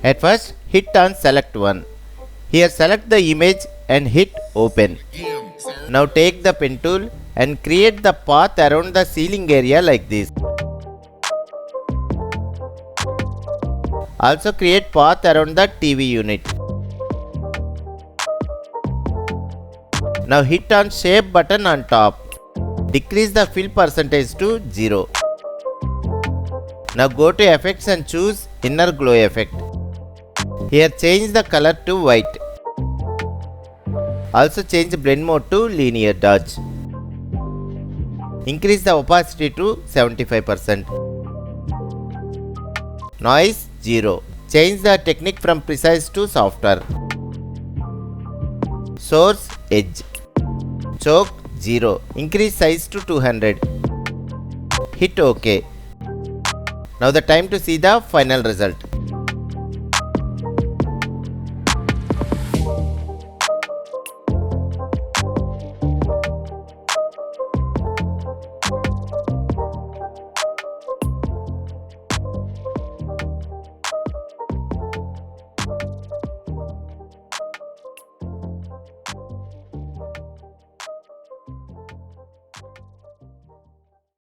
At first, hit on select one. Here select the image and hit open. Now take the pen tool and create the path around the ceiling area like this. Also create path around the TV unit. Now hit on shape button on top. Decrease the fill percentage to 0. Now go to effects and choose inner glow effect. Here change the color to white. Also change blend mode to linear dodge. Increase the opacity to 75%. Noise 0. Change the technique from precise to softer. Source edge. Choke 0. Increase size to 200. Hit OK. Now the time to see the final result.